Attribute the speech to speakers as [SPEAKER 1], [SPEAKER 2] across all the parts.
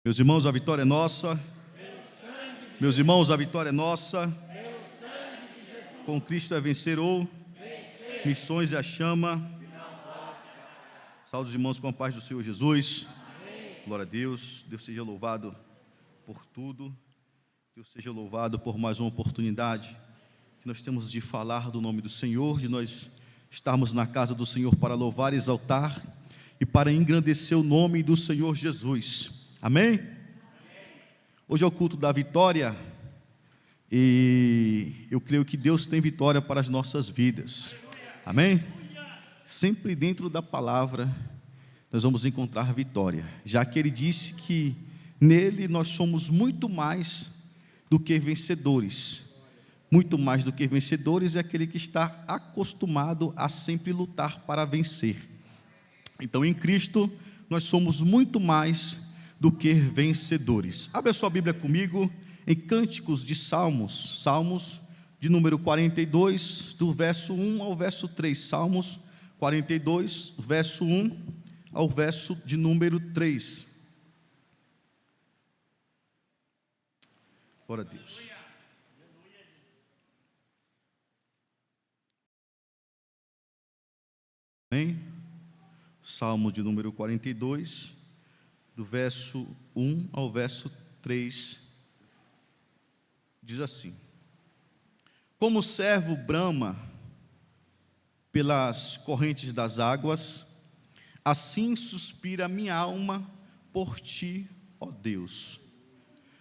[SPEAKER 1] Meus irmãos, a vitória é nossa. Meus irmãos, a vitória é nossa. Com Cristo é vencer ou missões é a chama. Saúde os irmãos com a paz do Senhor Jesus. Glória a Deus. Deus seja louvado por tudo. Deus seja louvado por mais uma oportunidade que nós temos de falar do nome do Senhor, de nós estarmos na casa do Senhor para louvar, exaltar e para engrandecer o nome do Senhor Jesus. Amém? Hoje é o culto da vitória e eu creio que Deus tem vitória para as nossas vidas. Amém? Sempre dentro da palavra nós vamos encontrar vitória, já que Ele disse que nele nós somos muito mais do que vencedores. Muito mais do que vencedores é aquele que está acostumado a sempre lutar para vencer. Então em Cristo nós somos muito mais do que vencedores. Abre a sua Bíblia comigo em Cânticos de Salmos, Salmos de número 42, do verso 1 ao verso 3, Salmos 42, verso 1 ao verso de número 3. Glória a Deus. Amém? Salmo de número 42, do verso 1 ao verso 3, diz assim: Como o servo brama pelas correntes das águas, assim suspira a minha alma por ti, ó Deus.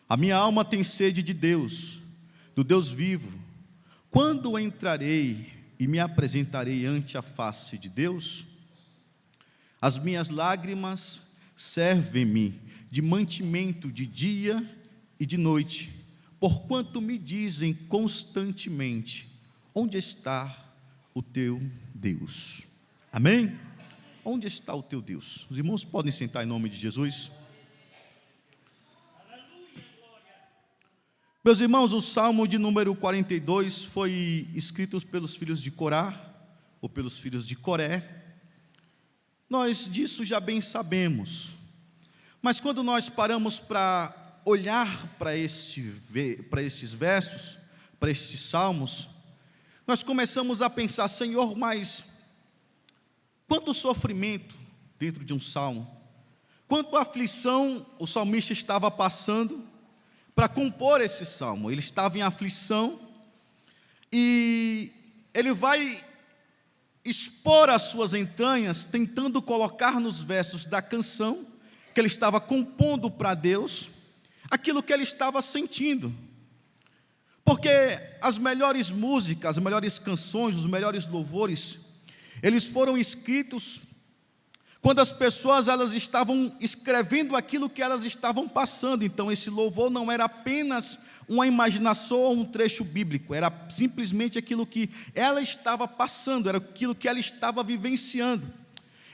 [SPEAKER 1] A minha alma tem sede de Deus, do Deus vivo. Quando entrarei e me apresentarei ante a face de Deus? As minhas lágrimas servem-me de mantimento de dia e de noite, porquanto me dizem constantemente: onde está o teu Deus? Amém? Onde está o teu Deus? Os irmãos podem sentar em nome de Jesus. Meus irmãos, o Salmo de número 42 foi escrito pelos filhos de Corá, ou pelos filhos de Coré. Nós disso já bem sabemos, mas quando nós paramos para olhar para estes versos, para estes salmos, nós começamos a pensar: Senhor, mas quanto sofrimento dentro de um salmo, quanta aflição o salmista estava passando para compor esse salmo. Ele estava em aflição e ele vai expor as suas entranhas, tentando colocar nos versos da canção que ele estava compondo para Deus, aquilo que ele estava sentindo, porque as melhores músicas, as melhores canções, os melhores louvores, eles foram escritos quando as pessoas elas estavam escrevendo aquilo que elas estavam passando. Então esse louvor não era apenas uma imaginação ou um trecho bíblico, era simplesmente aquilo que ela estava passando, era aquilo que ela estava vivenciando.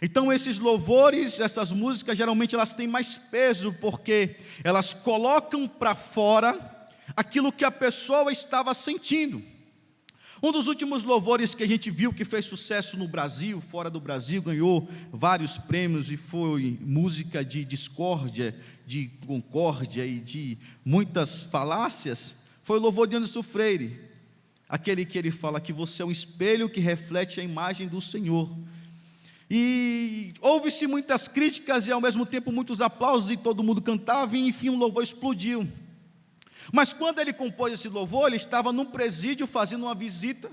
[SPEAKER 1] Então esses louvores, essas músicas, geralmente elas têm mais peso, porque elas colocam para fora aquilo que a pessoa estava sentindo. Um dos últimos louvores que a gente viu que fez sucesso no Brasil, fora do Brasil, ganhou vários prêmios e foi música de discórdia, de concórdia e de muitas falácias, foi o louvor de Anderson Freire, aquele que ele fala que você é um espelho que reflete a imagem do Senhor. E houve-se muitas críticas e ao mesmo tempo muitos aplausos e todo mundo cantava e enfim o louvor explodiu. Mas quando ele compôs esse louvor, ele estava num presídio fazendo uma visita,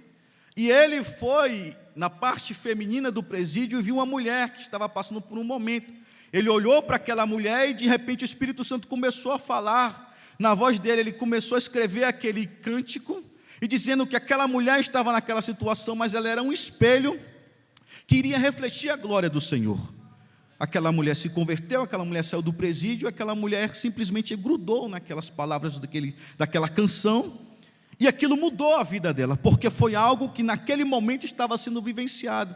[SPEAKER 1] e ele foi na parte feminina do presídio e viu uma mulher que estava passando por um momento. Ele olhou para aquela mulher e de repente o Espírito Santo começou a falar na voz dele. Ele começou a escrever aquele cântico e dizendo que aquela mulher estava naquela situação, mas ela era um espelho que iria refletir a glória do Senhor. Aquela mulher se converteu, aquela mulher saiu do presídio, aquela mulher simplesmente grudou naquelas palavras daquela canção, e aquilo mudou a vida dela, porque foi algo que naquele momento estava sendo vivenciado.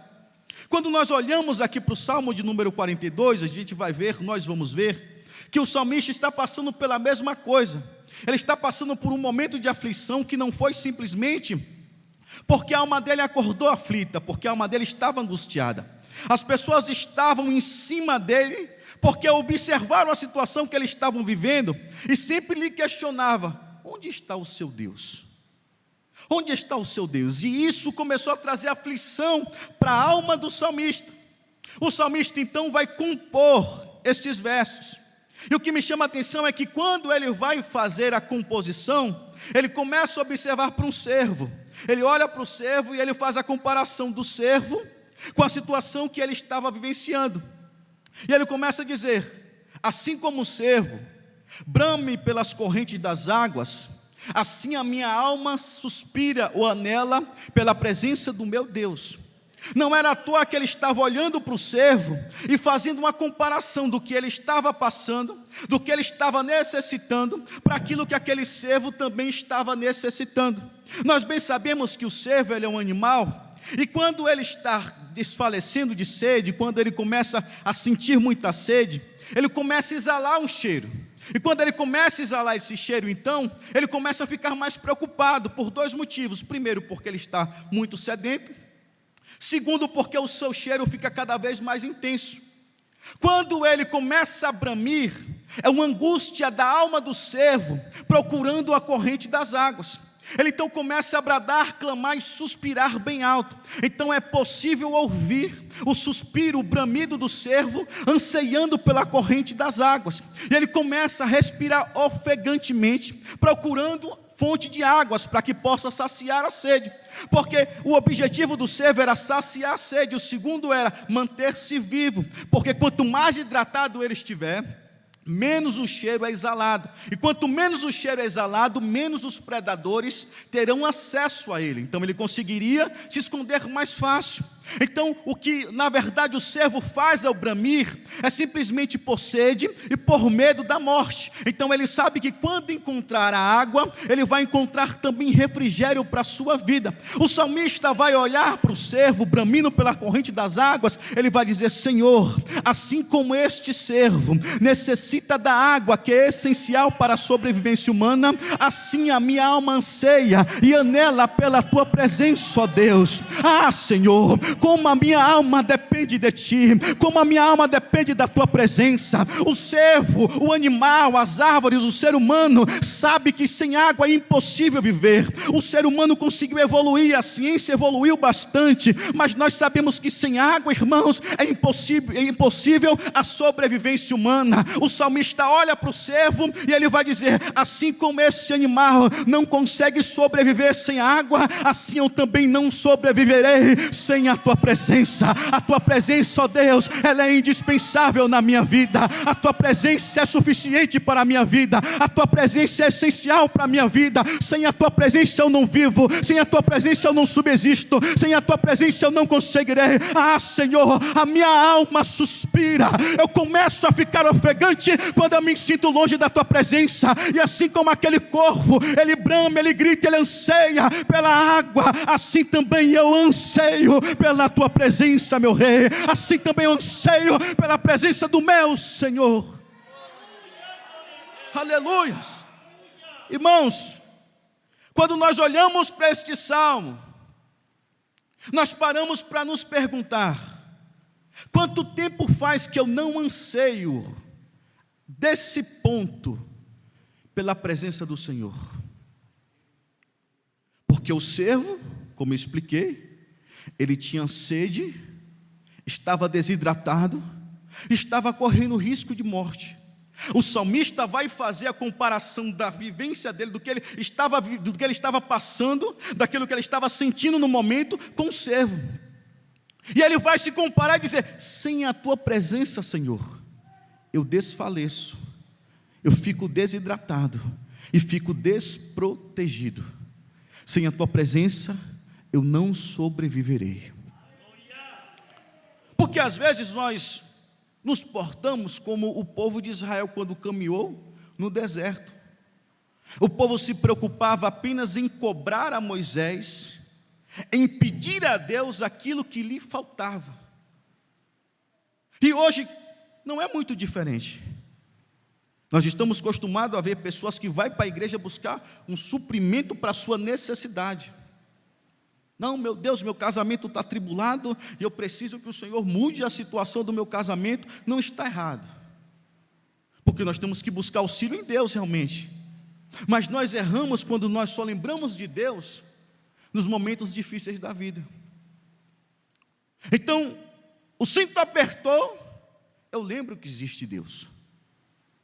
[SPEAKER 1] Quando nós olhamos aqui para o Salmo de número 42, a gente vai ver, nós vamos ver, que o salmista está passando pela mesma coisa. Ele está passando por um momento de aflição que não foi simplesmente porque a alma dele acordou aflita, porque a alma dele estava angustiada, As pessoas estavam em cima dele, porque observaram a situação que eles estavam vivendo, e sempre lhe questionava: onde está o seu Deus? Onde está o seu Deus? E isso começou a trazer aflição para a alma do salmista. O salmista então vai compor estes versos. E o que me chama a atenção é que quando ele vai fazer a composição, ele começa a observar para um servo. Ele olha para o servo e ele faz a comparação do servo com a situação que ele estava vivenciando. E ele começa a dizer: assim como o servo brame pelas correntes das águas, assim a minha alma suspira ou anela pela presença do meu Deus. Não era à toa que ele estava olhando para o servo e fazendo uma comparação do que ele estava passando, do que ele estava necessitando, para aquilo que aquele servo também estava necessitando. Nós bem sabemos que o servo, ele é um animal, e quando ele está desfalecendo de sede, quando ele começa a sentir muita sede, ele começa a exalar um cheiro. E quando ele começa a exalar esse cheiro, então, ele começa a ficar mais preocupado por dois motivos. Primeiro, porque ele está muito sedento. Segundo, porque o seu cheiro fica cada vez mais intenso. Quando ele começa a bramir, é uma angústia da alma do servo, procurando a corrente das águas. Ele então começa a bradar, clamar e suspirar bem alto. Então é possível ouvir o suspiro, o bramido do servo, anseiando pela corrente das águas. E ele começa a respirar ofegantemente, procurando fonte de águas, para que possa saciar a sede. Porque o objetivo do servo era saciar a sede, o segundo era manter-se vivo, porque quanto mais hidratado ele estiver, menos o cheiro é exalado, e quanto menos o cheiro é exalado, menos os predadores terão acesso a ele. Então ele conseguiria se esconder mais fácil. Então o que na verdade o servo faz ao bramir é simplesmente por sede e por medo da morte. Então ele sabe que quando encontrar a água, ele vai encontrar também refrigério para a sua vida. O salmista vai olhar para o servo bramindo pela corrente das águas, ele vai dizer: Senhor, assim como este servo necessita da água que é essencial para a sobrevivência humana, assim a minha alma anseia e anela pela tua presença, ó Deus. Ah, Senhor, como a minha alma depende de ti, como a minha alma depende da tua presença. O servo, o animal, as árvores, o ser humano sabe que sem água é impossível viver. O ser humano conseguiu evoluir, a ciência evoluiu bastante, mas nós sabemos que sem água, irmãos, é impossível a sobrevivência humana. O salmista olha para o servo e ele vai dizer: assim como esse animal não consegue sobreviver sem água, assim eu também não sobreviverei sem a tua presença. A tua presença, ó Deus, ela é indispensável na minha vida. A tua presença é suficiente para a minha vida. A tua presença é essencial para a minha vida. Sem a tua presença eu não vivo. Sem a tua presença eu não subsisto. Sem a tua presença eu não conseguirei. Ah, Senhor, a minha alma suspira. Eu começo a ficar ofegante quando eu me sinto longe da tua presença. E assim como aquele corvo, ele brama, ele grita, ele anseia pela água, assim também eu anseio pela tua presença, meu rei. Assim também eu anseio pela presença do meu Senhor. Aleluia. Irmãos, quando nós olhamos para este salmo, nós paramos para nos perguntar: quanto tempo faz que eu não anseio desse ponto pela presença do Senhor? Porque o servo, como eu expliquei, ele tinha sede, estava desidratado, estava correndo risco de morte. O salmista vai fazer a comparação da vivência dele, do que ele estava passando, daquilo que ele estava sentindo no momento, com o servo. E ele vai se comparar e dizer: sem a tua presença, Senhor, eu desfaleço, eu fico desidratado e fico desprotegido. Sem a tua presença eu não sobreviverei. Porque às vezes nós nos portamos como o povo de Israel quando caminhou no deserto. O povo se preocupava apenas em cobrar a Moisés, em pedir a Deus aquilo que lhe faltava. E hoje não é muito diferente. Nós estamos acostumados a ver pessoas que vão para a igreja buscar um suprimento para a sua necessidade. Não, meu Deus, meu casamento está atribulado e eu preciso que o Senhor mude a situação do meu casamento. Não está errado, porque nós temos que buscar auxílio em Deus realmente. Mas nós erramos quando nós só lembramos de Deus nos momentos difíceis da vida. Então, o cinto apertou, eu lembro que existe Deus.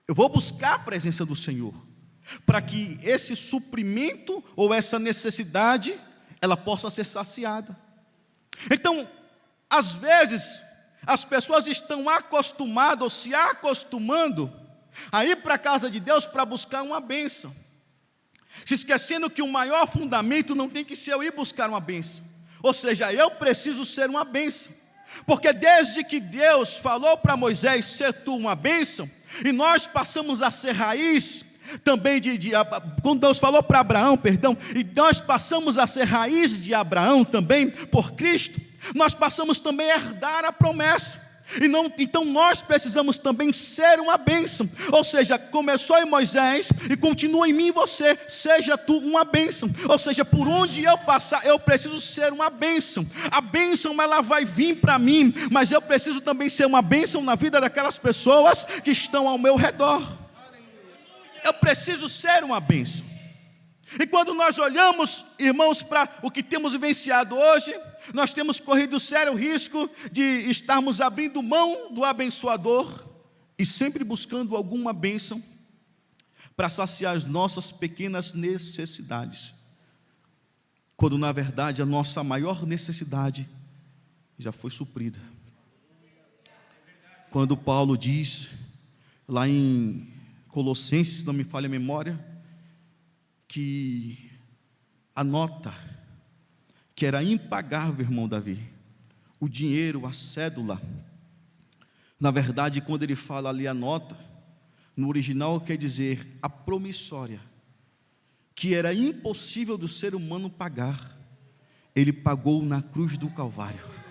[SPEAKER 1] Eu vou buscar a presença do Senhor, para que esse suprimento ou essa necessidade, ela possa ser saciada. Então, às vezes, as pessoas estão acostumadas ou se acostumando a ir para a casa de Deus para buscar uma bênção, se esquecendo que o maior fundamento não tem que ser eu ir buscar uma bênção, ou seja, eu preciso ser uma bênção, porque desde que Deus falou para Moisés, ser tu uma bênção, e nós passamos a ser raiz, também quando Deus falou para Abraão, e nós passamos a ser raiz de Abraão também, por Cristo, nós passamos também a herdar a promessa, então nós precisamos também ser uma bênção, ou seja, começou em Moisés, e continua em mim e você, seja tu uma bênção, ou seja, por onde eu passar, eu preciso ser uma bênção, a bênção ela vai vir para mim, mas eu preciso também ser uma bênção na vida daquelas pessoas que estão ao meu redor, eu preciso ser uma bênção. E quando nós olhamos, irmãos, para o que temos vivenciado hoje, nós temos corrido sério risco de estarmos abrindo mão do abençoador e sempre buscando alguma bênção para saciar as nossas pequenas necessidades, quando na verdade a nossa maior necessidade já foi suprida. Quando Paulo diz lá em Colossenses, se não me falha a memória, que a nota que era impagável, irmão Davi, o dinheiro, a cédula, na verdade, quando ele fala ali a nota, no original quer dizer a promissória, que era impossível do ser humano pagar, ele pagou na cruz do Calvário.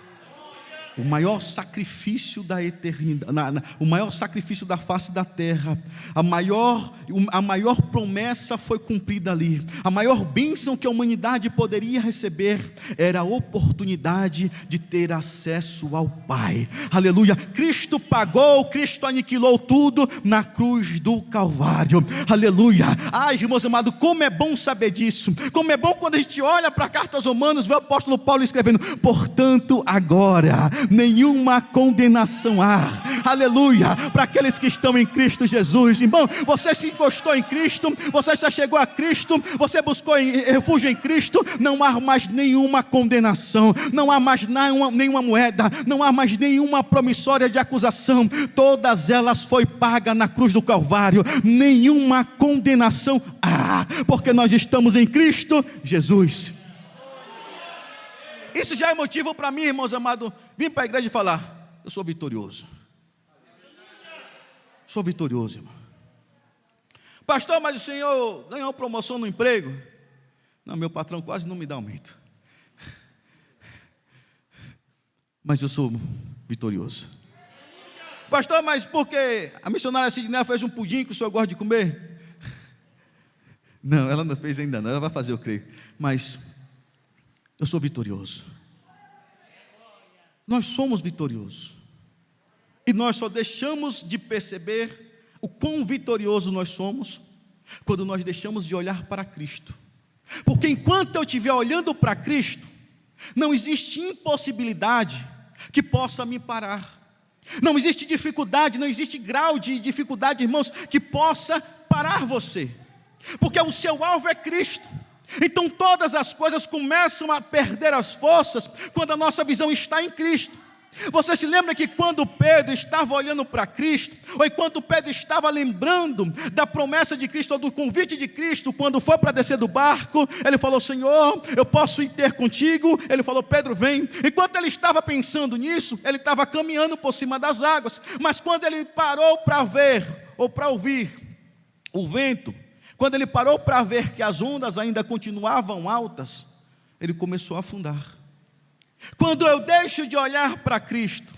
[SPEAKER 1] O maior sacrifício da eternidade, o maior sacrifício da face da terra, a maior promessa foi cumprida ali, a maior bênção que a humanidade poderia receber, era a oportunidade de ter acesso ao Pai, aleluia, Cristo pagou, Cristo aniquilou tudo na cruz do Calvário, aleluia, ai irmãos amados, como é bom saber disso, como é bom quando a gente olha para a carta aos Romanos, vê o apóstolo Paulo escrevendo, portanto agora, nenhuma condenação há, aleluia, para aqueles que estão em Cristo Jesus. Irmão, você se encostou em Cristo, você já chegou a Cristo, você buscou refúgio em Cristo, não há mais nenhuma condenação, não há mais nenhuma moeda, não há mais nenhuma promissória de acusação, todas elas foi paga na cruz do Calvário, nenhuma condenação há, porque nós estamos em Cristo Jesus. Isso já é motivo para mim, irmãos amados, vir para a igreja e falar, eu sou vitorioso. Sou vitorioso, irmão. Pastor, mas o senhor ganhou promoção no emprego? Não, meu patrão quase não me dá aumento. Mas eu sou vitorioso. Pastor, mas porque a missionária Sidney fez um pudim que o senhor gosta de comer? Não, ela não fez ainda não, ela vai fazer, eu creio. Mas eu sou vitorioso. Nós somos vitoriosos. E nós só deixamos de perceber o quão vitorioso nós somos quando nós deixamos de olhar para Cristo. Porque enquanto eu estiver olhando para Cristo, não existe impossibilidade que possa me parar. Não existe dificuldade, não existe grau de dificuldade, irmãos, que possa parar você. Porque o seu alvo é Cristo. Então todas as coisas começam a perder as forças quando a nossa visão está em Cristo. Você se lembra que quando Pedro estava olhando para Cristo, ou enquanto Pedro estava lembrando da promessa de Cristo, ou do convite de Cristo, quando foi para descer do barco, ele falou, Senhor, eu posso ir ter contigo? Ele falou, Pedro, vem. Enquanto ele estava pensando nisso, ele estava caminhando por cima das águas, mas quando ele parou para ver, ou para ouvir o vento, quando ele parou para ver que as ondas ainda continuavam altas, ele começou a afundar. Quando eu deixo de olhar para Cristo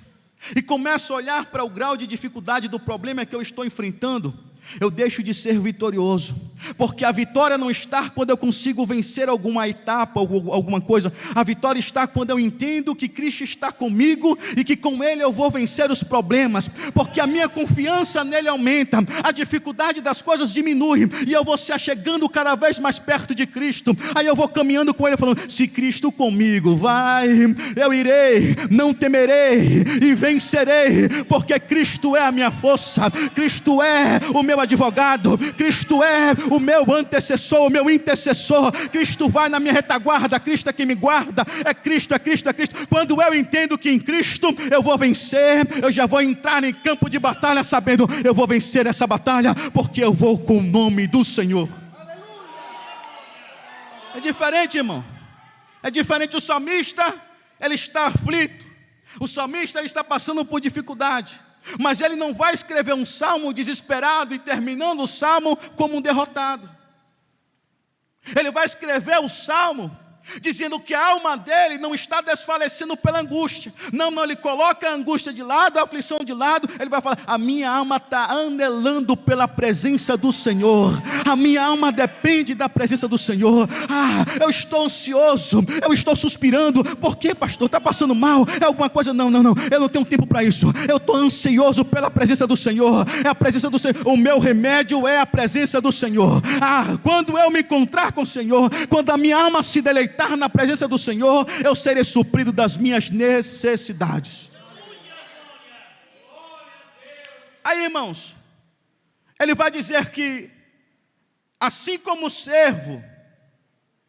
[SPEAKER 1] e começo a olhar para o grau de dificuldade do problema que eu estou enfrentando, eu deixo de ser vitorioso, porque a vitória não está quando eu consigo vencer alguma etapa, alguma coisa. A vitória está quando eu entendo que Cristo está comigo e que com Ele eu vou vencer os problemas, porque a minha confiança nele aumenta, a dificuldade das coisas diminui, e eu vou se achegando cada vez mais perto de Cristo. Aí eu vou caminhando com Ele, falando: se Cristo comigo, vai, eu irei, não temerei e vencerei, porque Cristo é a minha força, Cristo é o meu advogado, Cristo é o meu antecessor, o meu intercessor, Cristo vai na minha retaguarda, Cristo é que me guarda, é Cristo, é Cristo, é Cristo. Quando eu entendo que em Cristo eu vou vencer, eu já vou entrar em campo de batalha sabendo, eu vou vencer essa batalha, porque eu vou com o nome do Senhor. É diferente, irmão, é diferente. O salmista, ele está aflito, o salmista, ele está passando por dificuldade, mas ele não vai escrever um salmo desesperado e terminando o salmo como um derrotado. Ele vai escrever o salmo dizendo que a alma dele não está desfalecendo pela angústia. Não, ele coloca a angústia de lado, a aflição de lado. Ele vai falar: a minha alma está anelando pela presença do Senhor, a minha alma depende da presença do Senhor. Eu estou ansioso, eu estou suspirando. Por quê, pastor? Está passando mal? É alguma coisa? Não, eu não tenho tempo para isso. Eu estou ansioso pela presença do Senhor. É a presença do Senhor. O meu remédio é a presença do Senhor. Quando eu me encontrar com o Senhor, quando a minha alma se deleitar na presença do Senhor, eu serei suprido das minhas necessidades. Aí, irmãos, ele vai dizer que assim como o servo,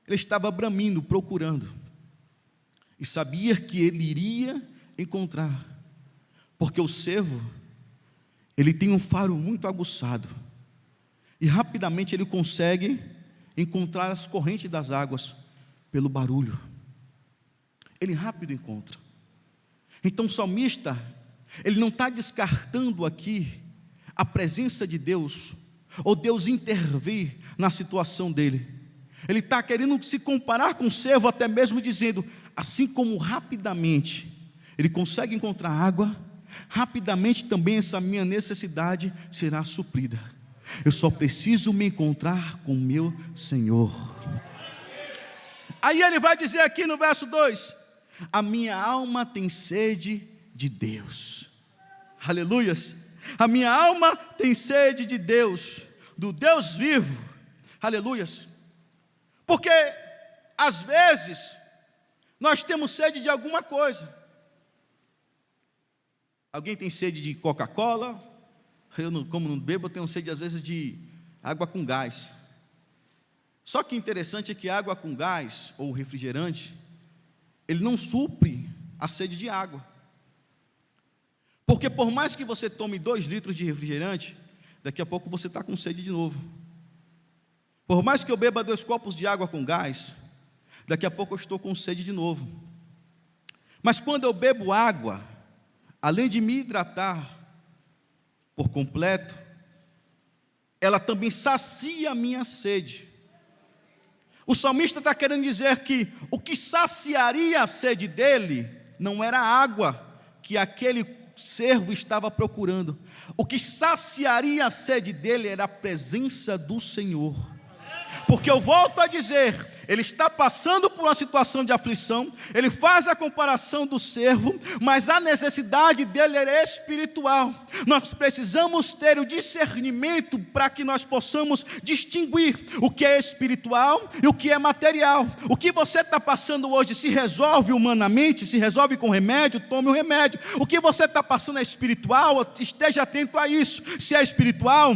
[SPEAKER 1] ele estava bramindo, procurando, e sabia que ele iria encontrar, porque o servo, ele tem um faro muito aguçado, e rapidamente ele consegue encontrar as correntes das águas, pelo barulho, ele rápido encontra. Então o salmista, ele não está descartando aqui a presença de Deus, ou Deus intervir na situação dele. Ele está querendo se comparar com o servo, até mesmo dizendo: assim como rapidamente ele consegue encontrar água, rapidamente também essa minha necessidade será suprida. Eu só preciso me encontrar com o meu Senhor. Aí ele vai dizer aqui no verso 2: a minha alma tem sede de Deus. Aleluias. A minha alma tem sede de Deus, do Deus vivo. Aleluias. Porque às vezes nós temos sede de alguma coisa. Alguém tem sede de Coca-Cola? Como não bebo, eu tenho sede às vezes de água com gás. Só que interessante é que água com gás, ou refrigerante, ele não supre a sede de água. Porque por mais que você tome 2 litros de refrigerante, daqui a pouco você está com sede de novo. Por mais que eu beba 2 copos de água com gás, daqui a pouco eu estou com sede de novo. Mas quando eu bebo água, além de me hidratar por completo, ela também sacia a minha sede. O salmista está querendo dizer que o que saciaria a sede dele não era a água que aquele servo estava procurando. O que saciaria a sede dele era a presença do Senhor. Porque eu volto a dizer, ele está passando por uma situação de aflição, ele faz a comparação do servo, mas a necessidade dele era espiritual. Nós precisamos ter o discernimento para que nós possamos distinguir o que é espiritual e o que é material. O que você está passando hoje se resolve humanamente, se resolve com remédio, tome o remédio. O que você está passando é espiritual, esteja atento a isso. Se é espiritual,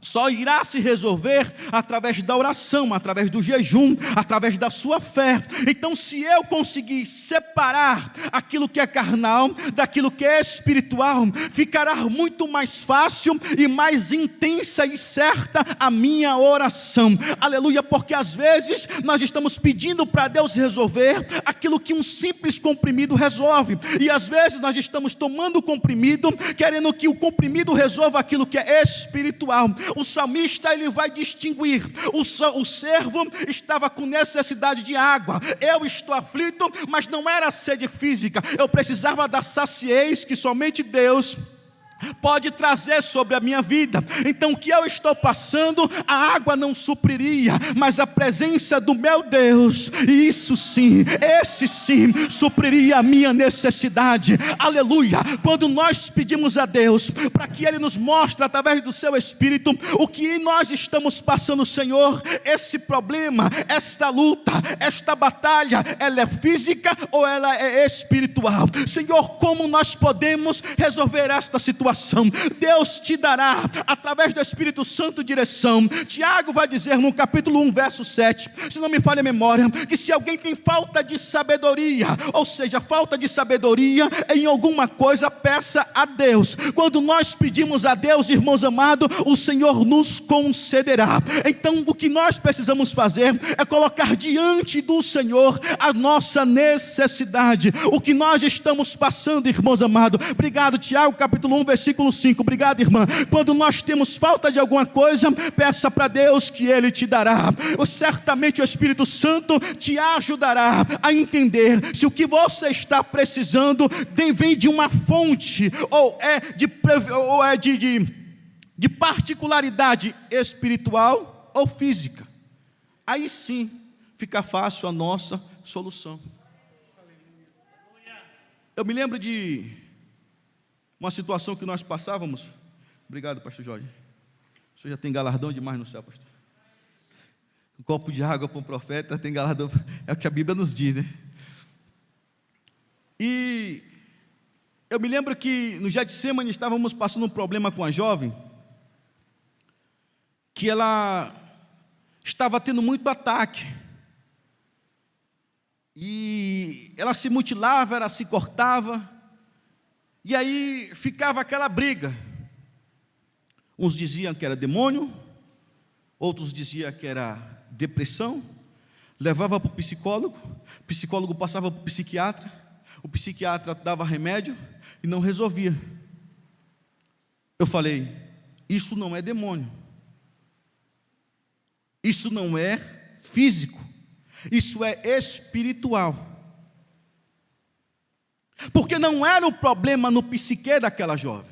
[SPEAKER 1] só irá se resolver através da oração, através do jejum, através da sua fé. Então, se eu conseguir separar aquilo que é carnal daquilo que é espiritual, ficará muito mais fácil e mais intensa e certa a minha oração. Aleluia, porque às vezes nós estamos pedindo para Deus resolver aquilo que um simples comprimido resolve, e às vezes nós estamos tomando o comprimido, querendo que o comprimido resolva aquilo que é espiritual. O salmista, ele vai distinguir. O servo estava com necessidade de água. Eu estou aflito, mas não era sede física. Eu precisava da saciez que somente Deus, pode trazer sobre a minha vida. Então o que eu estou passando, a água não supriria, mas a presença do meu Deus, e isso sim, esse sim, supriria a minha necessidade. Aleluia. Quando nós pedimos a Deus para que Ele nos mostre através do seu Espírito o que nós estamos passando, Senhor, esse problema, esta luta, esta batalha, ela é física ou ela é espiritual? Senhor, como nós podemos resolver esta situação? Deus te dará, através do Espírito Santo, direção. Tiago vai dizer no capítulo 1, verso 7, se não me falha a memória, que se alguém tem falta de sabedoria, ou seja, falta de sabedoria em alguma coisa, peça a Deus. Quando nós pedimos a Deus, irmãos amados, o Senhor nos concederá. Então o que nós precisamos fazer é colocar diante do Senhor a nossa necessidade, o que nós estamos passando, irmãos amados. Obrigado, Tiago, capítulo 1, versículo 5. Obrigado, irmã. Quando nós temos falta de alguma coisa, peça para Deus que Ele te dará. Certamente o Espírito Santo te ajudará a entender se o que você está precisando vem de uma fonte, ou é de particularidade espiritual ou física. Aí sim fica fácil a nossa solução. Eu me lembro de uma situação que nós passávamos. Obrigado, pastor Jorge. O senhor já tem galardão demais no céu, pastor. Um copo de água para um profeta tem galardão. É o que a Bíblia nos diz, né? E eu me lembro que no Getsemane estávamos passando um problema com a jovem, que ela estava tendo muito ataque, e ela se mutilava, ela se cortava, e aí ficava aquela briga. Uns diziam que era demônio, outros diziam que era depressão, levava para o psicólogo passava para o psiquiatra dava remédio e não resolvia. Eu falei, isso não é demônio, isso não é físico, isso é espiritual. Porque não era o problema no psique daquela jovem,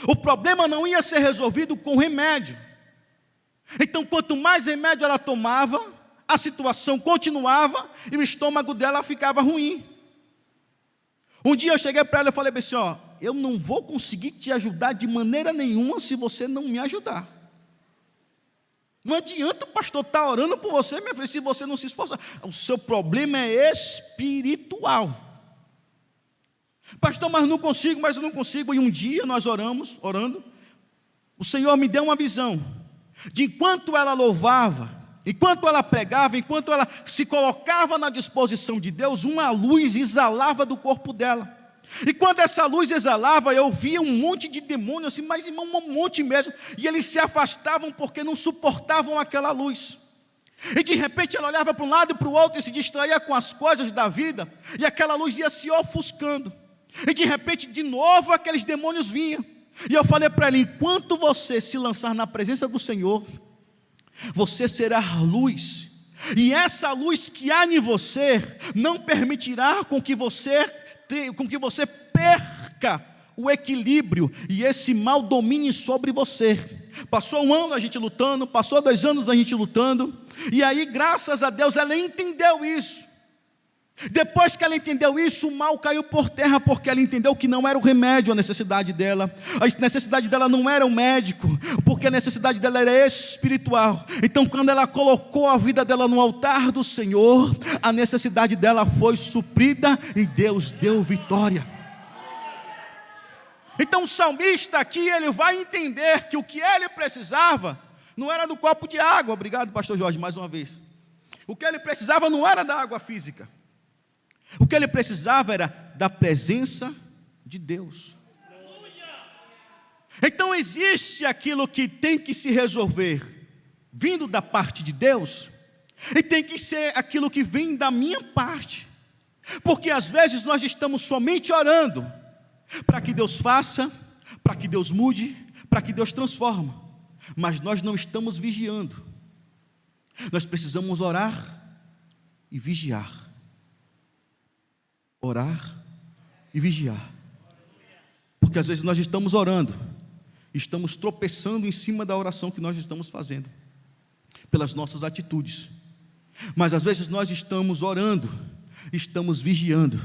[SPEAKER 1] o problema não ia ser resolvido com remédio. Então quanto mais remédio ela tomava, a situação continuava e o estômago dela ficava ruim. Um dia eu cheguei para ela e falei assim, eu não vou conseguir te ajudar de maneira nenhuma se você não me ajudar. Não adianta o pastor estar orando por você, minha filha, se você não se esforçar. O seu problema é espiritual. Pastor, mas eu não consigo. E um dia nós orando, o Senhor me deu uma visão, de enquanto ela louvava, enquanto ela pregava, enquanto ela se colocava na disposição de Deus, uma luz exalava do corpo dela. E quando essa luz exalava, eu via um monte de demônios, assim, mas irmão, um monte mesmo, e eles se afastavam porque não suportavam aquela luz. E de repente ela olhava para um lado e para o outro e se distraía com as coisas da vida, e aquela luz ia se ofuscando, e de repente de novo aqueles demônios vinham. E eu falei para ela, enquanto você se lançar na presença do Senhor, você será luz, e essa luz que há em você não permitirá com que você perca o equilíbrio e esse mal domine sobre você. Passou um ano a gente lutando, passou 2 anos a gente lutando, e aí graças a Deus ela entendeu isso. Depois que ela entendeu isso, o mal caiu por terra, porque ela entendeu que não era o remédio a necessidade dela. A necessidade dela não era o médico, porque a necessidade dela era espiritual. Então quando ela colocou a vida dela no altar do Senhor, a necessidade dela foi suprida e Deus deu vitória. Então o salmista aqui, ele vai entender que o que ele precisava não era do copo de água. Obrigado, pastor Jorge, mais uma vez. O que ele precisava não era da água física. O que ele precisava era da presença de Deus. Então existe aquilo que tem que se resolver vindo da parte de Deus, e tem que ser aquilo que vem da minha parte. Porque às vezes nós estamos somente orando para que Deus faça, para que Deus mude, para que Deus transforme, mas nós não estamos vigiando. Nós precisamos orar e vigiar. Orar e vigiar. Porque às vezes nós estamos orando, estamos tropeçando em cima da oração que nós estamos fazendo, pelas nossas atitudes. Mas às vezes nós estamos orando, estamos vigiando,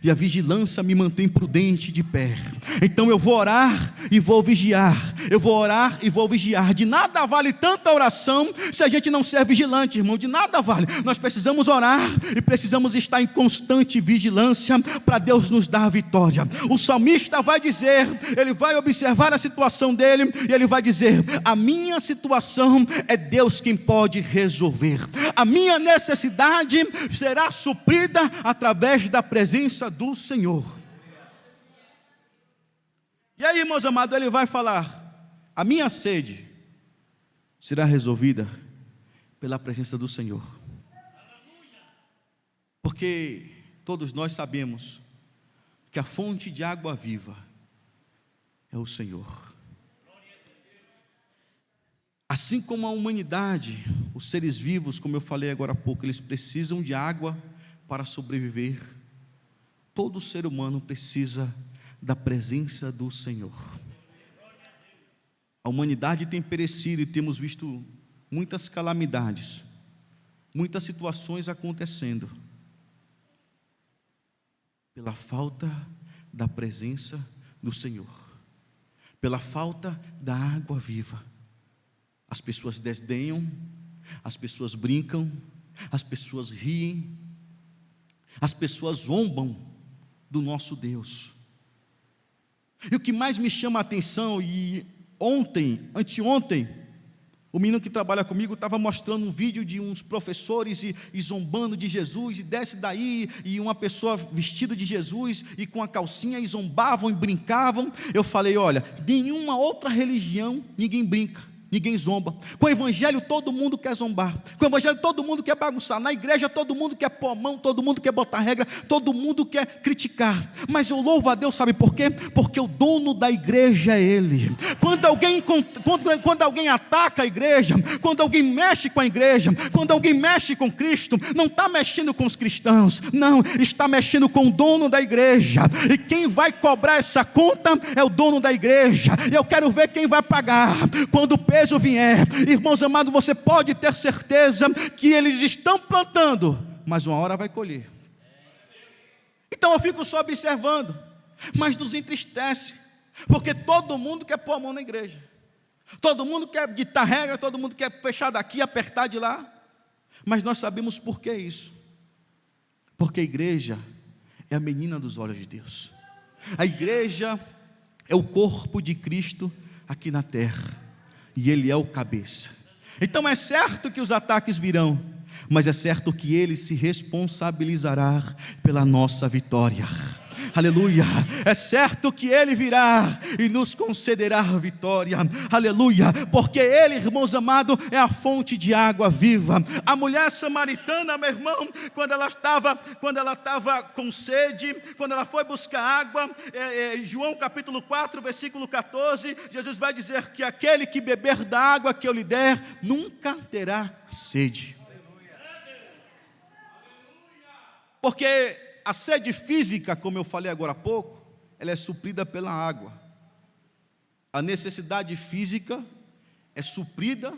[SPEAKER 1] e a vigilância me mantém prudente de pé. Então eu vou orar e vou vigiar, eu vou orar e vou vigiar. De nada vale tanta oração se a gente não ser vigilante, irmão, de nada vale. Nós precisamos orar e precisamos estar em constante vigilância para Deus nos dar a vitória. O salmista vai dizer, ele vai observar a situação dele e ele vai dizer: a minha situação é Deus quem pode resolver, a minha necessidade será suprida através da presença do Senhor. E aí, meus amados, ele vai falar: a minha sede será resolvida pela presença do Senhor. Porque todos nós sabemos que a fonte de água viva é o Senhor. Assim como a humanidade, os seres vivos, como eu falei agora há pouco, eles precisam de água para sobreviver. Todo ser humano precisa da presença do Senhor. A humanidade tem perecido e temos visto muitas calamidades, muitas situações acontecendo, pela falta da presença do Senhor, pela falta da água viva. As pessoas desdenham, as pessoas brincam, as pessoas riem, as pessoas zombam do nosso Deus. E o que mais me chama a atenção, e anteontem, o menino que trabalha comigo estava mostrando um vídeo de uns professores e zombando de Jesus, e desce daí, e uma pessoa vestida de Jesus, e com a calcinha, e zombavam e brincavam. Eu falei: olha, nenhuma outra religião ninguém brinca, ninguém zomba. Com o evangelho todo mundo quer zombar, com o evangelho todo mundo quer bagunçar, na igreja todo mundo quer pôr a mão, todo mundo quer botar regra, todo mundo quer criticar. Mas eu louvo a Deus, sabe por quê? Porque o dono da igreja é Ele. Quando alguém ataca a igreja, quando alguém mexe com a igreja, quando alguém mexe com Cristo, não está mexendo com os cristãos, não, está mexendo com o dono da igreja. E quem vai cobrar essa conta é o dono da igreja. E eu quero ver quem vai pagar quando o peso vier. Irmãos amados, você pode ter certeza que eles estão plantando, mas uma hora vai colher. Então eu fico só observando, mas nos entristece, porque todo mundo quer pôr a mão na igreja, todo mundo quer ditar regra, todo mundo quer fechar daqui, apertar de lá. Mas nós sabemos por que isso, porque a igreja é a menina dos olhos de Deus. A igreja é o corpo de Cristo aqui na terra, e Ele é o cabeça. Então é certo que os ataques virão, mas é certo que Ele se responsabilizará pela nossa vitória. Aleluia, é certo que Ele virá e nos concederá a vitória. Aleluia, porque Ele, irmãos amados, é a fonte de água viva. A mulher samaritana, meu irmão, quando ela estava com sede, quando ela foi buscar água, João capítulo 4, versículo 14, Jesus vai dizer que aquele que beber da água que eu lhe der, nunca terá sede. Porque a sede física, como eu falei agora há pouco, ela é suprida pela água. A necessidade física é suprida,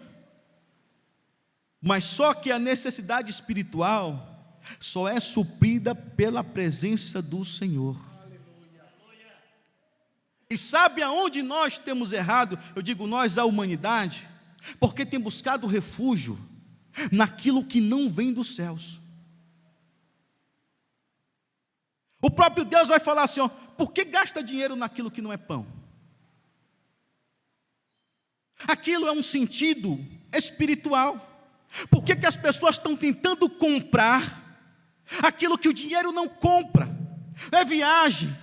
[SPEAKER 1] mas só que a necessidade espiritual só é suprida pela presença do Senhor. E sabe aonde nós temos errado? Eu digo nós, a humanidade, porque tem buscado refúgio naquilo que não vem dos céus. O próprio Deus vai falar assim: ó, por que gasta dinheiro naquilo que não é pão? Aquilo é um sentido espiritual. Por que as pessoas estão tentando comprar aquilo que o dinheiro não compra? É viagem,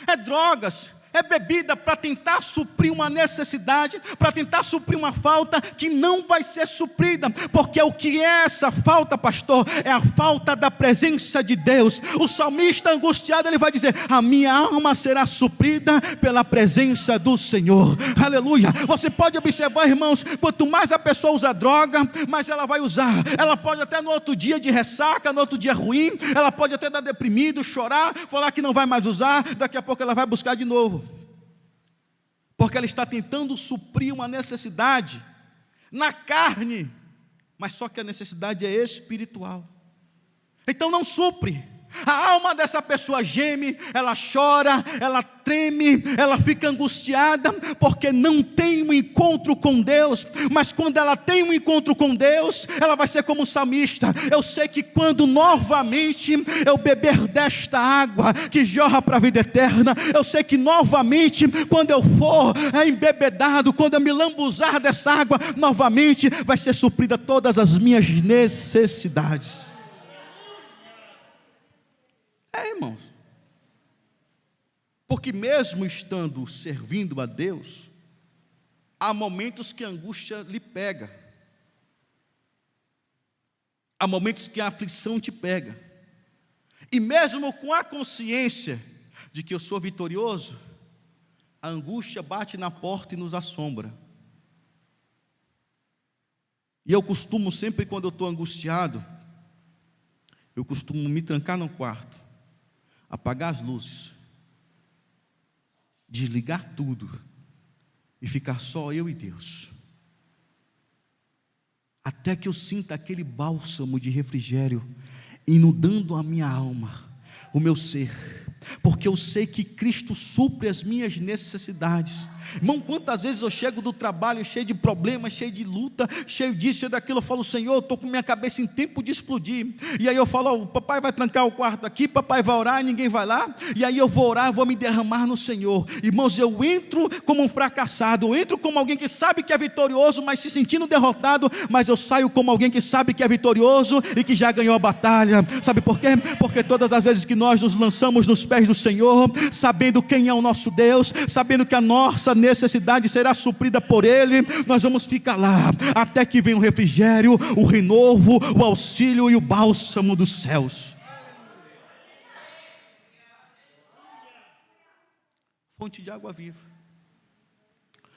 [SPEAKER 1] é drogas, é bebida, para tentar suprir uma necessidade, para tentar suprir uma falta que não vai ser suprida. Porque o que é essa falta, pastor? É a falta da presença de Deus. O salmista angustiado, ele vai dizer: a minha alma será suprida pela presença do Senhor. Aleluia. Você pode observar, irmãos, quanto mais a pessoa usa droga, mais ela vai usar. Ela pode até no outro dia de ressaca, no outro dia ruim, ela pode até estar deprimido, chorar, falar que não vai mais usar, daqui a pouco ela vai buscar de novo. porque ela está tentando suprir uma necessidade na carne, mas só que a necessidade é espiritual. Então não supre. A alma dessa pessoa geme, ela chora, ela treme, ela fica angustiada, porque não tem um encontro com Deus. Mas quando ela tem um encontro com Deus, ela vai ser como o salmista: eu sei que quando novamente eu beber desta água que jorra para a vida eterna, eu sei que novamente, quando eu for embebedado, quando eu me lambuzar dessa água, novamente vai ser suprida todas as minhas necessidades. Irmãos, porque mesmo estando servindo a Deus, há momentos que a angústia lhe pega, há momentos que a aflição te pega, e mesmo com a consciência de que eu sou vitorioso, a angústia bate na porta e nos assombra. E eu costumo sempre, quando eu estou angustiado, eu costumo me trancar no quarto, apagar as luzes, desligar tudo e ficar só eu e Deus, até que eu sinta aquele bálsamo de refrigério inundando a minha alma, o meu ser, porque eu sei que Cristo supre as minhas necessidades. Irmão, quantas vezes eu chego do trabalho cheio de problemas, cheio de luta, cheio disso, cheio daquilo, eu falo: Senhor, eu estou com minha cabeça em tempo de explodir. E aí eu falo: papai vai trancar o quarto aqui, papai vai orar e ninguém vai lá. E aí eu vou orar, vou me derramar no Senhor. Irmãos, eu entro como um fracassado, eu entro como alguém que sabe que é vitorioso, mas se sentindo derrotado, mas eu saio como alguém que sabe que é vitorioso e que já ganhou a batalha. Sabe por quê? Porque todas as vezes que nós nos lançamos nos pés do Senhor, sabendo quem é o nosso Deus, sabendo que a nossa necessidade será suprida por Ele, nós vamos ficar lá, até que venha o refrigério, o renovo, o auxílio e o bálsamo dos céus. Fonte de água viva.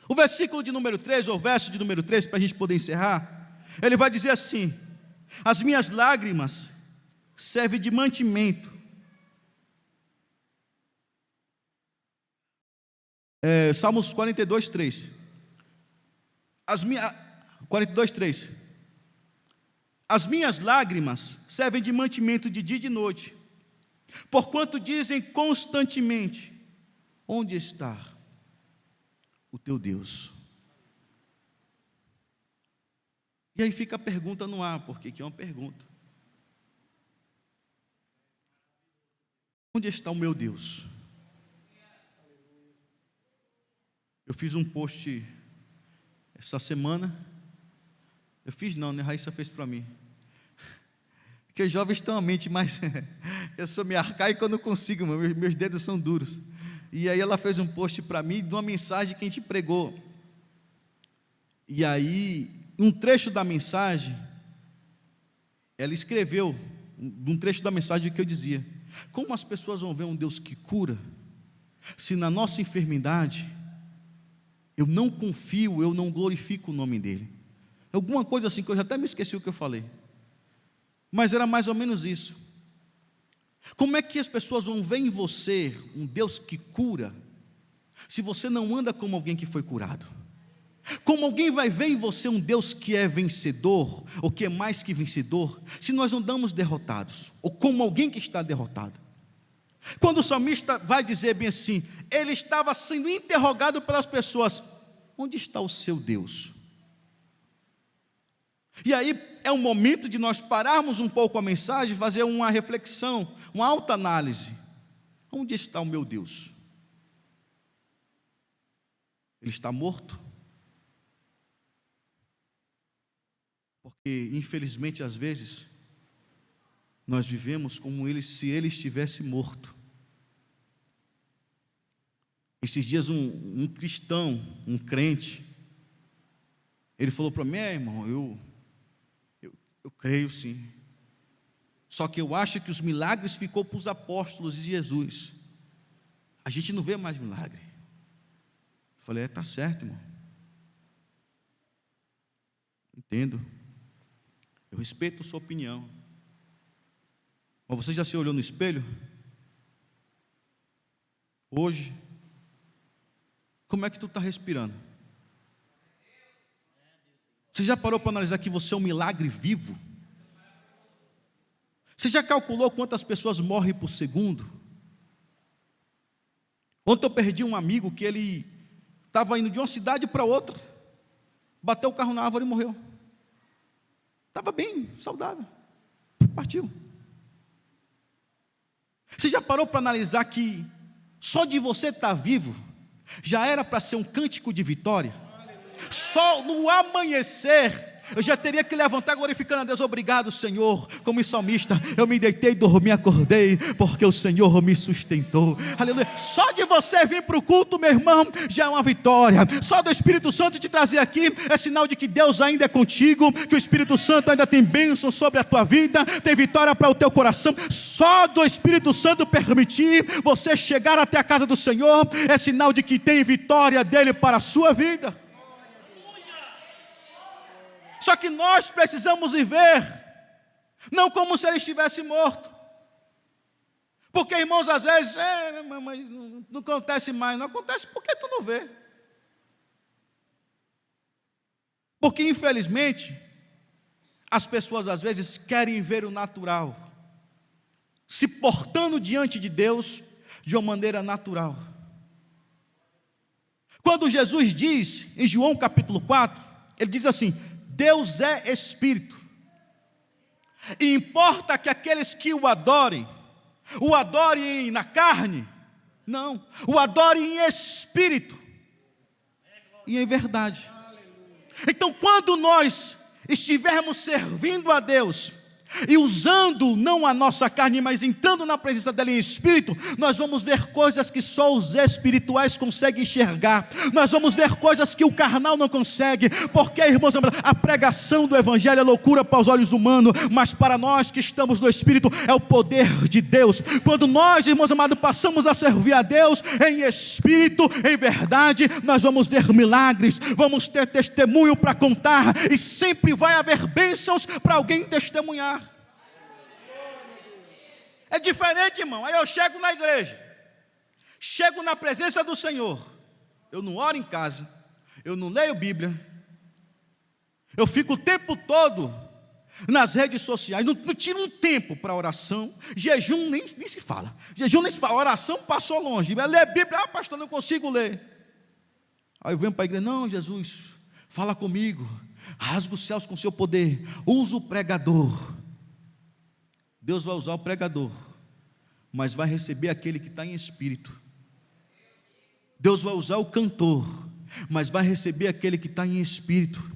[SPEAKER 1] O versículo de número 3, ou verso de número 3, para a gente poder encerrar, ele vai dizer assim: as minhas lágrimas servem de mantimento. Salmos 42, 3. 42, 3. As minhas lágrimas servem de mantimento de dia e de noite, porquanto dizem constantemente: onde está o teu Deus? E aí fica a pergunta no ar, porque aqui é uma pergunta: onde está o meu Deus? Eu fiz um post essa semana. Eu fiz não, né? Raíssa fez para mim. Porque os jovens estão à mente, mas eu sou meio arcaico, eu não consigo, meus dedos são duros. E aí ela fez um post para mim de uma mensagem que a gente pregou. E aí, um trecho da mensagem, ela escreveu um trecho da mensagem que eu dizia: como as pessoas vão ver um Deus que cura, se na nossa enfermidade eu não confio, eu não glorifico o nome dEle? Alguma coisa assim, que eu já até me esqueci o que eu falei, mas era mais ou menos isso. Como é que as pessoas vão ver em você um Deus que cura, se você não anda como alguém que foi curado? Como alguém vai ver em você um Deus que é vencedor, ou que é mais que vencedor, se nós andamos derrotados, ou como alguém que está derrotado? Quando o salmista vai dizer bem assim, ele estava sendo interrogado pelas pessoas: onde está o seu Deus? E aí é um momento de nós pararmos um pouco a mensagem, fazer uma reflexão, uma autoanálise. Onde está o meu Deus? Ele está morto? Porque infelizmente às vezes nós vivemos como se ele estivesse morto. Esses dias um cristão, um crente, ele falou para mim: irmão, eu creio sim, só que eu acho que os milagres ficou para os apóstolos de Jesus, a gente não vê mais milagre. Eu falei: está certo, irmão, entendo, eu respeito a sua opinião, mas você já se olhou no espelho? Hoje, Como é que tu está respirando? Você já parou para analisar que você é um milagre vivo? Você já calculou quantas pessoas morrem por segundo? Ontem eu perdi um amigo que ele estava indo de uma cidade para outra, bateu o carro na árvore e morreu. Estava bem, saudável, partiu. Você já parou para analisar que só de você estar vivo já era para ser um cântico de vitória? Só no amanhecer eu já teria que levantar glorificando a Deus. Obrigado, Senhor. Como salmista, eu me deitei, dormi, acordei, porque o Senhor me sustentou. Aleluia. Só de você vir para o culto, meu irmão, já é uma vitória. Só do Espírito Santo te trazer aqui é sinal de que Deus ainda é contigo, que o Espírito Santo ainda tem bênção sobre a tua vida, tem vitória para o teu coração. Só do Espírito Santo permitir você chegar até a casa do Senhor é sinal de que tem vitória dele para a sua vida. Só que nós precisamos viver, não como se ele estivesse morto. Porque, irmãos, às vezes, mas não acontece mais. Não acontece porque tu não vê. Porque, infelizmente, as pessoas às vezes querem ver o natural, se portando diante de Deus de uma maneira natural. Quando Jesus diz, em João capítulo 4, ele diz assim: Deus é Espírito, e importa que aqueles que o adorem na carne, não, o adorem em espírito e em verdade. Então, quando nós estivermos servindo a Deus e usando não a nossa carne, mas entrando na presença dele em espírito, nós vamos ver coisas que só os espirituais conseguem enxergar. Nós vamos ver coisas que o carnal não consegue. Porque, irmãos, a pregação do evangelho é loucura para os olhos humanos, mas para nós que estamos no espírito é o poder de Deus. Quando nós, irmãos amados, passamos a servir a Deus em espírito, em verdade, nós vamos ver milagres, vamos ter testemunho para contar, e sempre vai haver bênçãos para alguém testemunhar. É diferente, irmão. Aí eu chego na igreja, chego na presença do Senhor, eu não oro em casa, eu não leio Bíblia, eu fico o tempo todo nas redes sociais, não tiro um tempo para oração, jejum nem se fala, oração passou longe, vai ler Bíblia, pastor, não consigo ler. Aí eu venho para a igreja, não, Jesus, fala comigo, rasga os céus com o seu poder, usa o pregador. Deus vai usar o pregador, mas vai receber aquele que está em espírito. Deus vai usar o cantor, mas vai receber aquele que está em espírito.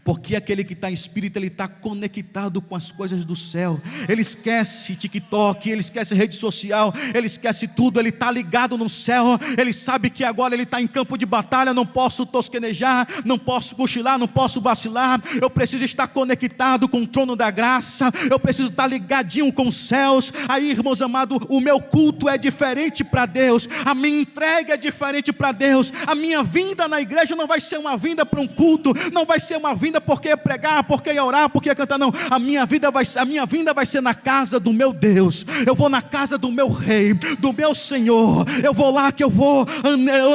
[SPEAKER 1] Porque aquele que está em espírito, ele está conectado com as coisas do céu. Ele esquece TikTok, ele esquece rede social, ele esquece tudo, ele está ligado no céu. Ele sabe que agora ele está em campo de batalha. Não posso tosquenejar, não posso cochilar, não posso vacilar. Eu preciso estar conectado com o trono da graça, eu preciso estar ligadinho com os céus. Aí, irmãos amados, o meu culto é diferente para Deus, a minha entrega é diferente para Deus. A minha vinda na igreja não vai ser uma vinda para um culto, não vai ser uma vinda porque ia pregar, porque ia orar, porque ia cantar, não. A minha vinda vai ser na casa do meu Deus. Eu vou na casa do meu rei, do meu Senhor. Eu vou lá que eu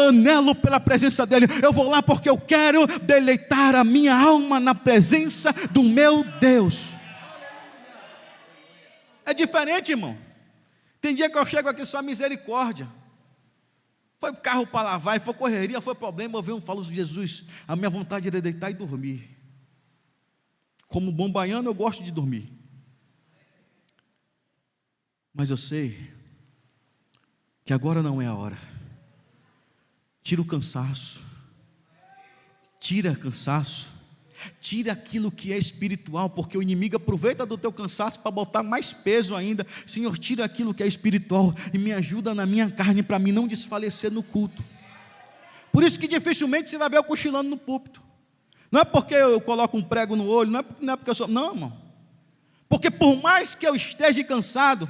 [SPEAKER 1] anelo pela presença dele. Eu vou lá porque eu quero deleitar a minha alma na presença do meu Deus. É diferente, irmão. Tem dia que eu chego aqui só misericórdia. Foi carro para lavar, foi correria, foi problema. Eu falo, Jesus, a minha vontade era deitar e dormir. Como bom baiano, eu gosto de dormir. Mas eu sei que agora não é a hora. Tira o cansaço. Tira aquilo que é espiritual, porque o inimigo aproveita do teu cansaço para botar mais peso ainda. Senhor, tira aquilo que é espiritual e me ajuda na minha carne, para mim não desfalecer no culto. Por isso que dificilmente você vai ver eu cochilando no púlpito. Não é porque eu coloco um prego no olho, não é porque eu sou, não, irmão. Porque por mais que eu esteja cansado,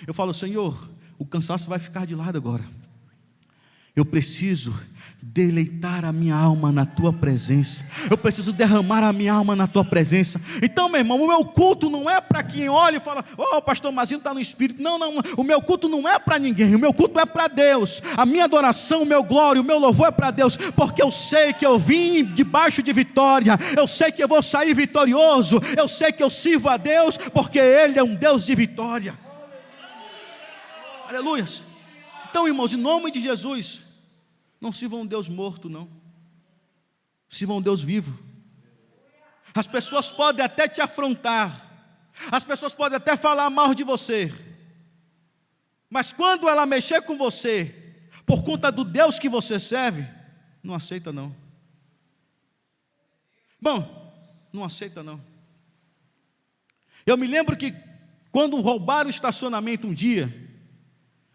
[SPEAKER 1] eu falo, Senhor, o cansaço vai ficar de lado agora. Eu preciso deleitar a minha alma na tua presença. Eu preciso derramar a minha alma na tua presença. Então, meu irmão, o meu culto não é para quem olha e fala: oh, o pastor Mazinho está no Espírito. Não, não, o meu culto não é para ninguém. O meu culto é para Deus. A minha adoração, o meu glória, o meu louvor é para Deus, porque eu sei que eu vim debaixo de vitória. Eu sei que eu vou sair vitorioso. Eu sei que eu sirvo a Deus, porque Ele é um Deus de vitória. Aleluias. Então, irmãos, em nome de Jesus, não sirvam um Deus morto, não. Sirvam um Deus vivo. As pessoas podem até te afrontar, as pessoas podem até falar mal de você, mas quando ela mexer com você, por conta do Deus que você serve, não aceita não. Bom, não aceita não. Eu me lembro que quando roubaram o estacionamento um dia,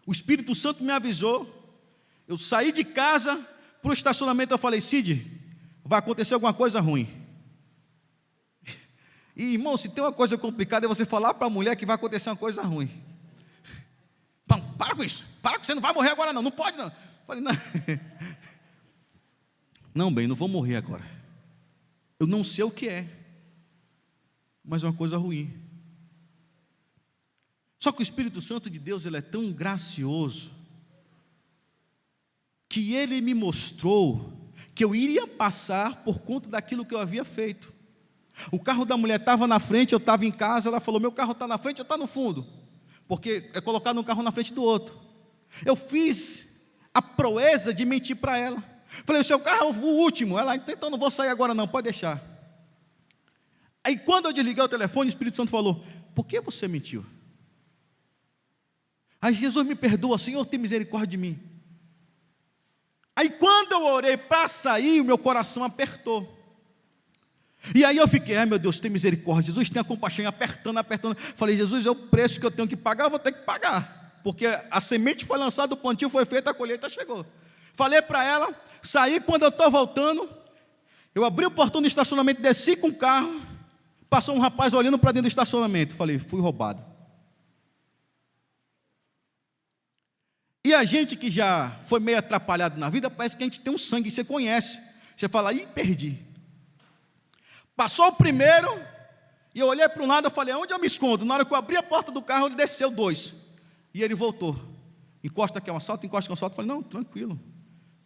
[SPEAKER 1] o Espírito Santo me avisou. Eu saí de casa para o estacionamento, eu falei: Cid, vai acontecer alguma coisa ruim. E irmão, se tem uma coisa complicada é você falar para a mulher que vai acontecer uma coisa ruim. Não, para com isso, para que você não vai morrer agora não, não pode não. Eu falei: não, não, bem, não vou morrer agora. Eu não sei o que é, mas é uma coisa ruim. Só que o Espírito Santo de Deus, ele é tão gracioso, que Ele me mostrou que eu iria passar por conta daquilo que eu havia feito. O carro da mulher estava na frente, eu estava em casa, ela falou: meu carro está na frente ou está no fundo? Porque é colocado um carro na frente do outro. Eu fiz a proeza de mentir para ela. Falei: o seu carro é o último. Ela: então não vou sair agora não, pode deixar. Aí quando eu desliguei o telefone, o Espírito Santo falou: por que você mentiu? Aí Jesus: me perdoa, Senhor, tem misericórdia de mim. Aí quando eu orei para sair, o meu coração apertou. E aí eu fiquei: ai meu Deus, tem misericórdia, Jesus tenha compaixão, apertando. Falei: Jesus, é o preço que eu tenho que pagar, eu vou ter que pagar, porque a semente foi lançada, o plantio foi feito, a colheita chegou. Falei para ela, saí. Quando eu estou voltando, eu abri o portão do estacionamento, desci com o carro, passou um rapaz olhando para dentro do estacionamento. Falei: fui roubado. E a gente que já foi meio atrapalhado na vida, parece que a gente tem um sangue, você conhece. Você fala: ih, perdi. Passou o primeiro, e eu olhei para um lado, eu falei: onde eu me escondo? Na hora que eu abri a porta do carro, ele desceu 2. E ele voltou: encosta aqui é um assalto, encosta aqui é um assalto. Eu falei: não, tranquilo,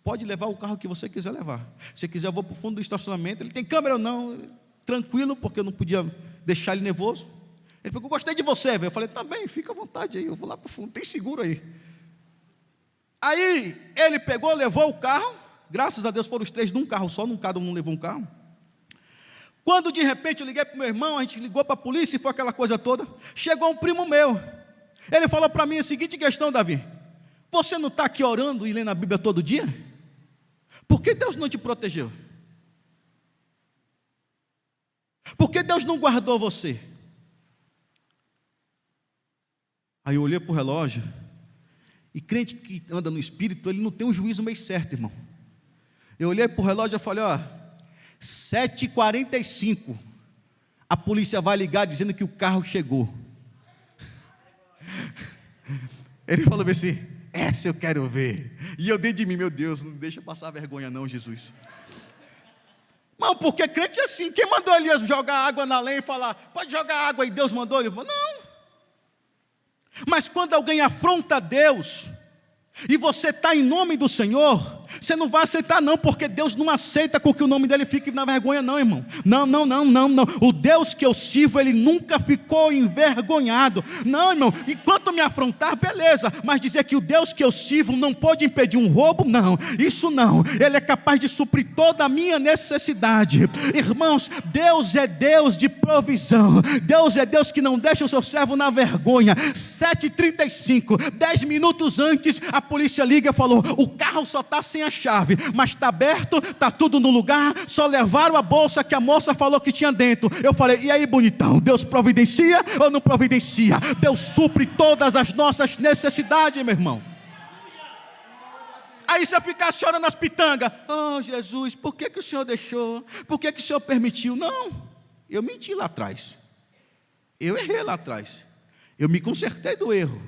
[SPEAKER 1] pode levar o carro que você quiser levar. Se quiser, eu vou para o fundo do estacionamento. Ele: tem câmera ou não? Tranquilo, porque eu não podia deixar ele nervoso. Ele falou: eu gostei de você, velho. Eu falei: tá bem, fica à vontade aí, eu vou lá para o fundo, tem seguro aí. Aí ele pegou, levou o carro. Graças a Deus foram os 3 num carro só, cada um levou um carro. Quando de repente eu liguei para o meu irmão, a gente ligou para a polícia e foi aquela coisa toda. Chegou um primo meu, ele falou para mim a seguinte questão: Davi, você não está aqui orando e lendo a Bíblia todo dia? Por que Deus não te protegeu? Por que Deus não guardou você? Aí eu olhei para o relógio. E crente que anda no Espírito, ele não tem um juízo meio certo, irmão. Eu olhei para o relógio e falei: ó, 7h45, a polícia vai ligar dizendo que o carro chegou. Ele falou assim: essa eu quero ver. E eu dentro de mim: meu Deus, não deixa passar vergonha não, Jesus. Mas porque crente é assim, quem mandou Elias jogar água na lenha e falar: pode jogar água, e Deus mandou? Ele falou: não. Mas quando alguém afronta Deus, e você está em nome do Senhor, você não vai aceitar não, porque Deus não aceita com que o nome dele fique na vergonha não, irmão. Não. O Deus que eu sirvo, ele nunca ficou envergonhado. Não, irmão, enquanto me afrontar, beleza, mas dizer que o Deus que eu sirvo não pode impedir um roubo, não, isso não. Ele é capaz de suprir toda a minha necessidade. Irmãos, Deus é Deus de provisão. Deus é Deus que não deixa o seu servo na vergonha. 7h35, 10 minutos antes, a polícia liga e falou: o carro só está sem a chave, mas está aberto, está tudo no lugar, só levaram a bolsa que a moça falou que tinha dentro. Eu falei: e aí, bonitão, Deus providencia ou não providencia? Deus supre todas as nossas necessidades, meu irmão. Aí você ficar chorando nas pitangas: oh Jesus, por que o Senhor deixou? Por que o Senhor permitiu? Não, eu menti lá atrás, eu errei lá atrás, eu me consertei do erro,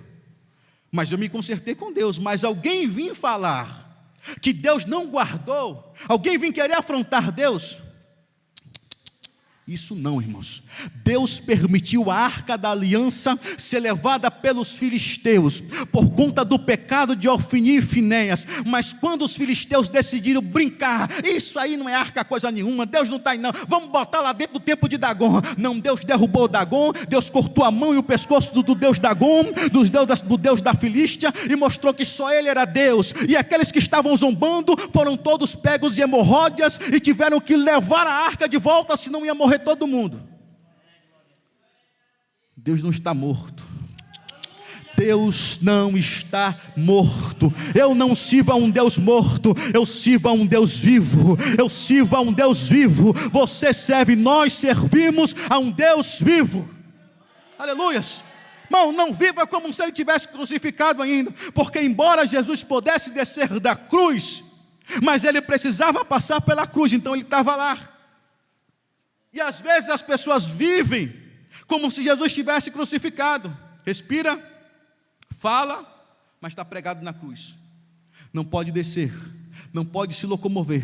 [SPEAKER 1] mas eu me consertei com Deus. Mas alguém vir falar que Deus não guardou, alguém vem querer afrontar Deus? Isso não, irmãos. Deus permitiu a arca da aliança ser levada pelos filisteus, por conta do pecado de Ofni e Finéias. Mas quando os filisteus decidiram brincar, isso aí não é arca coisa nenhuma, Deus não está aí não, vamos botar lá dentro do templo de Dagon. Não, Deus derrubou Dagon, Deus cortou a mão e o pescoço do Deus Dagon, do Deus da Filístia, e mostrou que só ele era Deus. E aqueles que estavam zombando, foram todos pegos de hemorróidas, e tiveram que levar a arca de volta, senão ia morrer todo mundo. Deus não está morto. Deus não está morto. Eu não sirvo a um Deus morto, eu sirvo a um Deus vivo. Eu sirvo a um Deus vivo. Você serve, nós servimos a um Deus vivo. Aleluias. Irmão, não viva como se ele tivesse crucificado ainda, porque embora Jesus pudesse descer da cruz, mas ele precisava passar pela cruz, então ele estava lá. E às vezes as pessoas vivem como se Jesus estivesse crucificado. Respira, fala, mas está pregado na cruz. Não pode descer, não pode se locomover,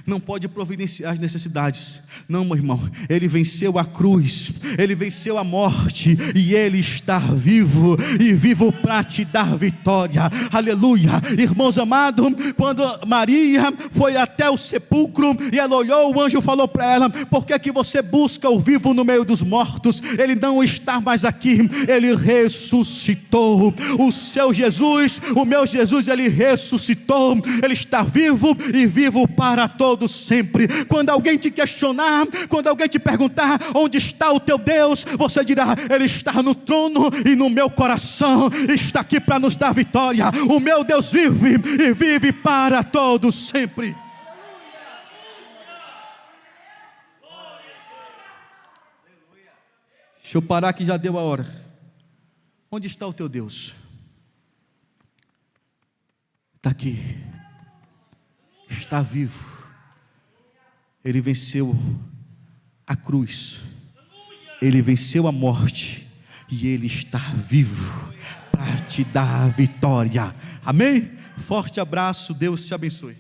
[SPEAKER 1] não pode providenciar as necessidades. Não, meu irmão, ele venceu a cruz, ele venceu a morte, e ele está vivo, e vivo para te dar vitória. Aleluia. Irmãos amados, quando Maria foi até o sepulcro, e ela olhou, o anjo falou para ela: por que que você busca o vivo no meio dos mortos? Ele não está mais aqui, ele ressuscitou. O seu Jesus, o meu Jesus, ele ressuscitou, ele está vivo, e vivo para todos sempre. Quando alguém te questionar, quando alguém te perguntar onde está o teu Deus, você dirá: ele está no trono e no meu coração, está aqui para nos dar vitória. O meu Deus vive e vive para todos sempre. Deixa eu parar que já deu a hora. Onde está o teu Deus? Está aqui, está vivo. Ele venceu a cruz, ele venceu a morte, e ele está vivo para te dar a vitória. Amém? Forte abraço, Deus te abençoe.